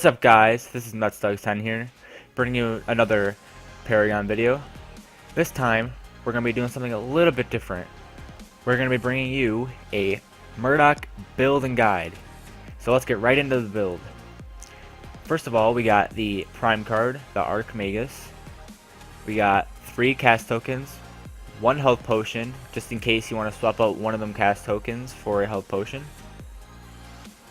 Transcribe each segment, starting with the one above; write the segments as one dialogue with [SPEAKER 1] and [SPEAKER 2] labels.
[SPEAKER 1] What's up, guys? This is Metsdogs 10 here, bringing you another Paragon video. This time, we're going to be doing something a little bit different. We're going to be bringing you a Murdock build and guide. So let's get right into the build. First of all, we got the Prime card, the Archmagus. We got 3 cast tokens, 1 health potion, just in case you want to swap out one of them cast tokens for a health potion.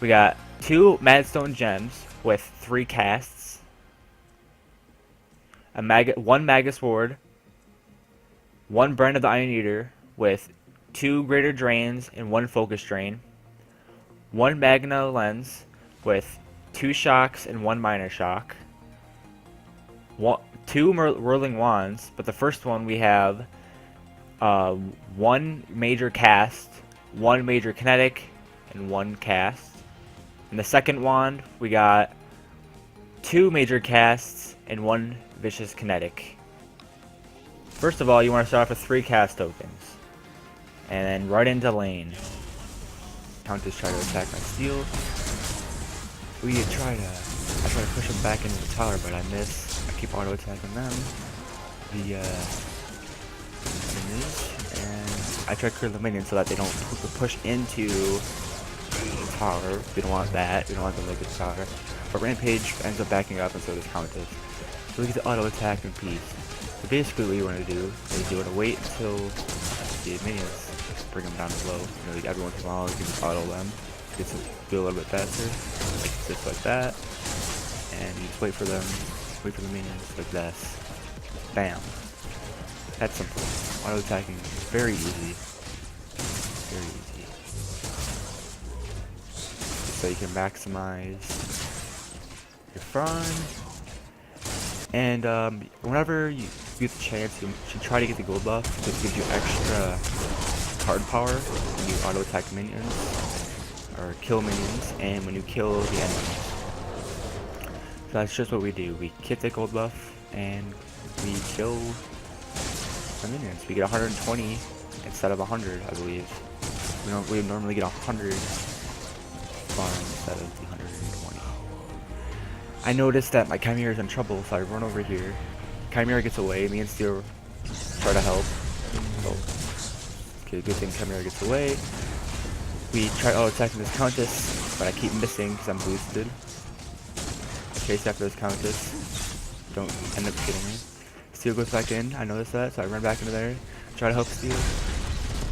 [SPEAKER 1] We got 2 Madstone gems with 3 casts, 1 Magus Ward, 1 Brand of the Iron Eater with 2 Greater Drains and 1 Focus Drain, 1 Magna Lens with 2 Shocks and 1 Minor Shock, 2 Whirling Wands, but the first one we have 1 Major Cast, 1 Major Kinetic, and 1 Cast. In the second wand, we got 2 major casts and 1 vicious kinetic. First of all, you want to start off with 3 cast tokens, and then right into lane. Countess try to attack my steel. I try to push them back into the tower, but I miss. I keep auto attacking them. The enemies, and I try to clear the minions so that they don't push into the tower. We don't want that. We don't want them to look at the tower. But Rampage ends up backing up, and so does Countess. So we get to auto attack in peace. So basically, what you want to do is you want to wait until the minions bring them down low. You know, like every once in a while, you can just auto them, get to do a little bit faster, like just like that. And you just wait for them, wait for the minions like this. Bam. That's simple. Auto attacking is very easy. Very easy. So you can maximize your fun, and whenever you get the chance, you should try to get the gold buff, because it gives you extra card power when you auto attack minions or kill minions, and when you kill the enemies. So that's just what we do. We get the gold buff and we kill the minions. We get 120 instead of 100, I believe. We normally get 100 instead of the 120. I noticed that my Chimera is in trouble, so I run over here. Chimera gets away, me and Steel try to help. So, okay, good thing Chimera gets away. We try auto-attacking this Countess, but I keep missing because I'm boosted. I chase after this Countess, don't end up getting me. Steel goes back in, I notice that, so I run back into there, try to help Steel.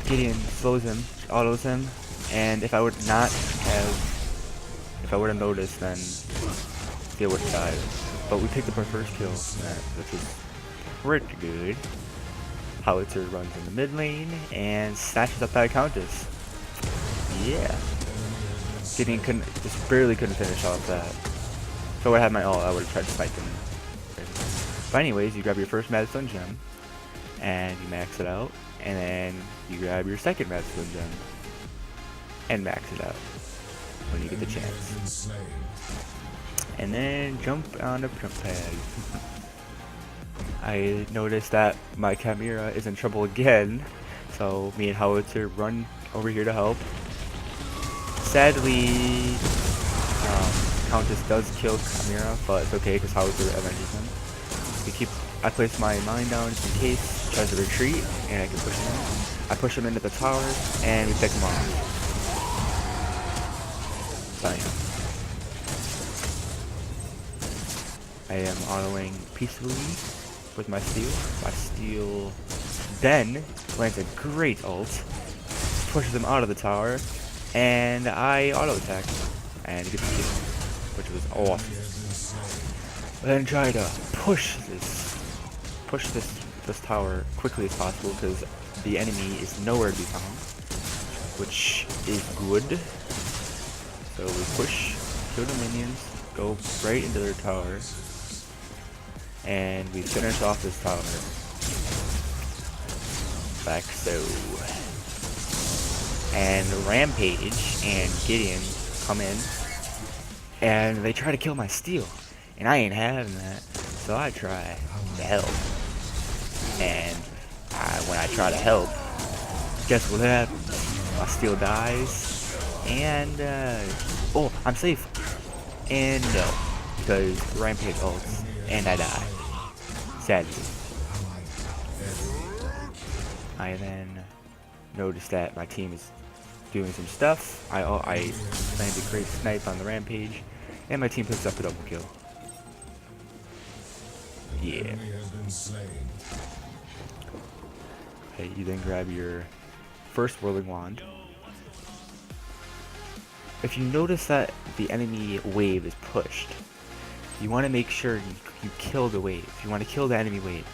[SPEAKER 1] Gideon slows him, autos him, and if I would have noticed, then Steel would have died. But we picked up our first kill, which is pretty good. Howitzer runs in the mid lane and snatches up that Countess. Yeah. Gideon just barely couldn't finish off that. If I would have had my ult, I would have tried to snipe him. But anyways, you grab your first Madstone gem, and you max it out, and then you grab your second Madstone gem, and max it out when you get the chance. And then jump on the jump pad. I noticed that my Chimera is in trouble again, so me and Howitzer run over here to help. Sadly, Countess does kill Chimera, but it's okay because Howitzer avenges him. I place my mine down just in case he tries to retreat, and I can push him in. I push him into the tower, and we pick him off. I am autoing peacefully with my Steel. My Steel then lands a great ult, pushes him out of the tower, and I auto attack and get the kill, which was awesome. Then try to push this tower quickly as possible because the enemy is nowhere to be found, which is good. So we push, kill the minions, go right into their tower, and we finish off this tower. Like so. And Rampage and Gideon come in, and they try to kill my Steel, and I ain't having that, so I try to help. And when I try to help, guess what happens? My Steel dies, and oh, I'm safe. And no, because Rampage ults, and I die. Sadly. I then noticed that my team is doing some stuff. I planned a great snipe on the Rampage, and my team picks up a double kill. Yeah. Okay, you then grab your first whirling wand. If you notice that the enemy wave is pushed, you want to make sure you kill the wave. You want to kill the enemy wave.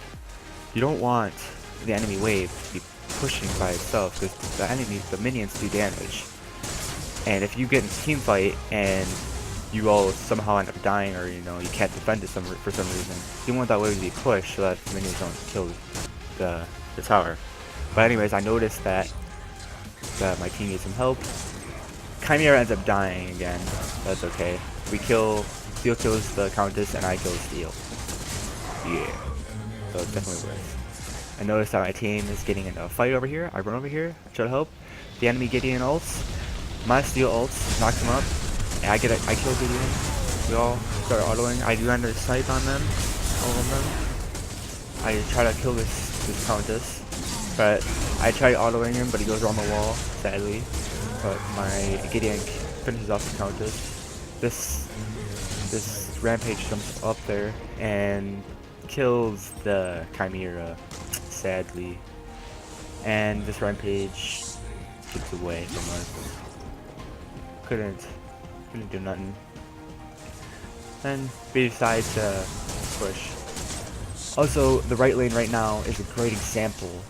[SPEAKER 1] You don't want the enemy wave to be pushing by itself, because the minions do damage. And if you get in a team fight and you all somehow end up dying, or you can't defend it for some reason, you want that wave to be pushed so that the minions don't kill the tower. But anyways, I noticed that my team needs some help. Chimera ends up dying again. That's okay. Steel kills the Countess, and I kill Steel. Yeah. So it's definitely worth. I noticed that my team is getting into a fight over here. I run over here, try to help. The enemy Gideon ults. My Steel ults, knocks him up. And I kill Gideon. We all start autoing. I do end a snipe on them. All of them. I try to kill this Countess. But I try autoing him, but he goes around the wall, sadly. But my Gideon finishes off the Countess. This Rampage jumps up there and kills the Chimera, sadly. And this Rampage gets away from us. Couldn't do nothing. And we decide to push. Also, the right lane right now is a great example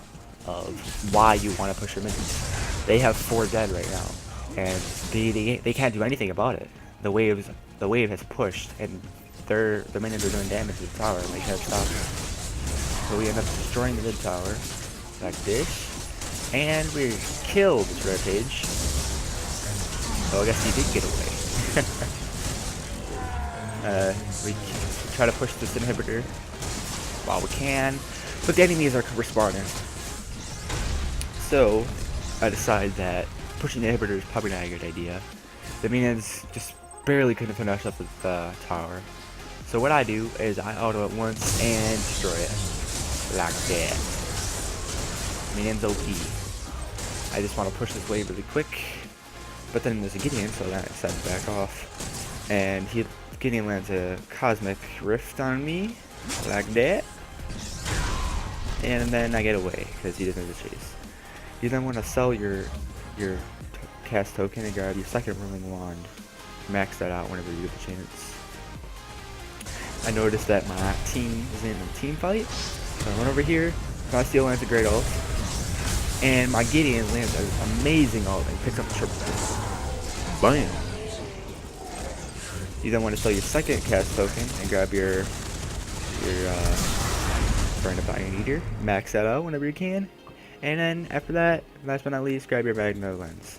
[SPEAKER 1] of why you want to push your minions. They have 4 dead right now, and they can't do anything about it. The wave has pushed, and the minions are doing damage to the tower, and they can't stop it. So we end up destroying the mid tower, like this, and we killed this Rampage. So I guess he did get away. We try to push this inhibitor while we can, but the enemies are respawning. So I decide that pushing the inhibitor is probably not a good idea. The minions just barely couldn't finish up with the tower. So what I do is I auto it once and destroy it. Like that. Minions OP. I just want to push this wave really quick. But then there's a Gideon, so then I decide to back off. And Gideon lands a Cosmic Rift on me. Like that. And then I get away, because he doesn't have a chase. You then want to sell your cast token and grab your second whirling wand. Max that out whenever you get the chance. I noticed that my team is in a team fight, so I run over here. My Steel lands a great ult, and my Gideon lands an amazing ult and picks up the triple kill. Bam! You then want to sell your second cast token and grab your Burn Up Iron Eater. Max that out whenever you can. And then after that, last but not least, grab your Magna Lens.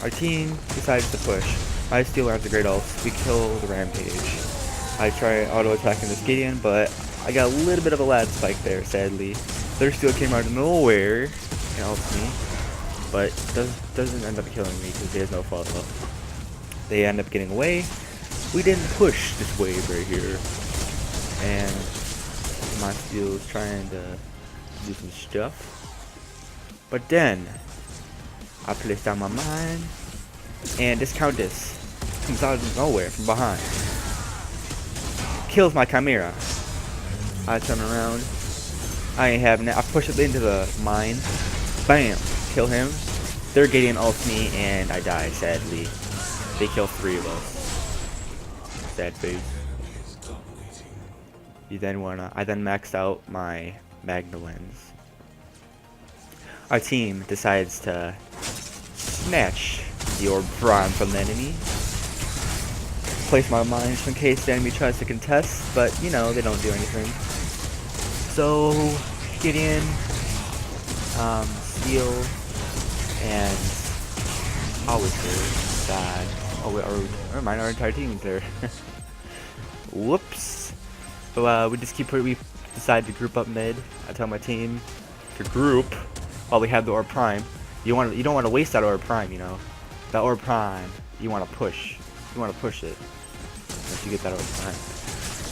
[SPEAKER 1] Our team decides to push. I Steel lands a great ult. We kill the Rampage. I try auto attacking this Gideon, but I got a little bit of a lag spike there, sadly. Their Steel came out of nowhere and helped me, but doesn't end up killing me because there's no follow-up. They end up getting away. We didn't push this wave right here, and my Steel is trying to do some stuff. But then I placed down my mine, and this Countess comes out of nowhere from behind. Kills my Chimera. I turn around. I ain't having it. I push it into the mine. Bam! Kill him. They're getting ult me, and I die, sadly. They kill 3 of us. Sad face. I then maxed out my Magna Lens. Our team decides to snatch the Orb Prime from the enemy. Place my mine just in case the enemy tries to contest, but they don't do anything. So Gideon, Steel, and Howitzer died. Oh wait, or mine, our entire team is there. Whoops. So we decide to group up mid. I tell my team to group while we have the Orb Prime. You don't want to waste that Orb Prime, That Orb Prime, you want to push. You want to push it. once you get that over time.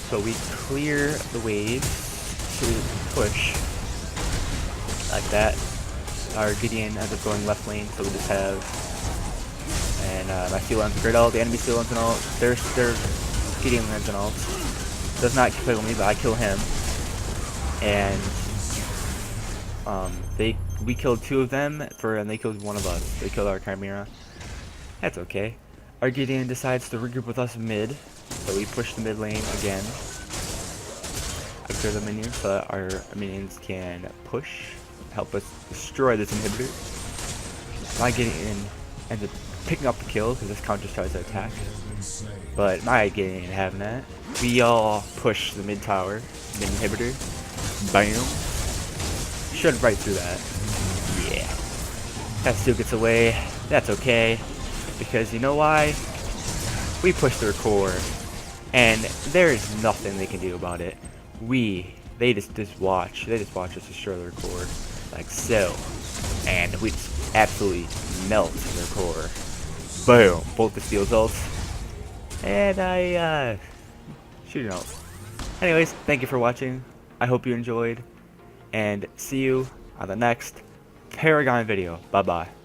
[SPEAKER 1] So we clear the waves to push like that. Our Gideon ends up going left lane, so we just have, and my Steel Lens Grid ult, the enemy Steel Lens and ult, their Gideon Lens and ult. Does not kill me, but I kill him. And we killed 2 of them, and they killed 1 of us. They killed our Chimera. That's okay. Our Gideon decides to regroup with us mid, so we push the mid lane again. I clear the minions so that our minions can push, help us destroy this inhibitor. My Gideon ends up picking up the kill because this counter tries to attack, but my Gideon ain't having that. We all push the mid tower, mid inhibitor. Bam! Should've right through that. Yeah. That still gets away. That's okay. Because you know why? We pushed their core. And there's nothing they can do about it. They just watch. They just watch us destroy their core. Like so. And we just absolutely melt their core. Boom! Both the Steel's ults. And I, shoot an ult. Anyways, thank you for watching. I hope you enjoyed, and see you on the next Paragon video. Bye bye.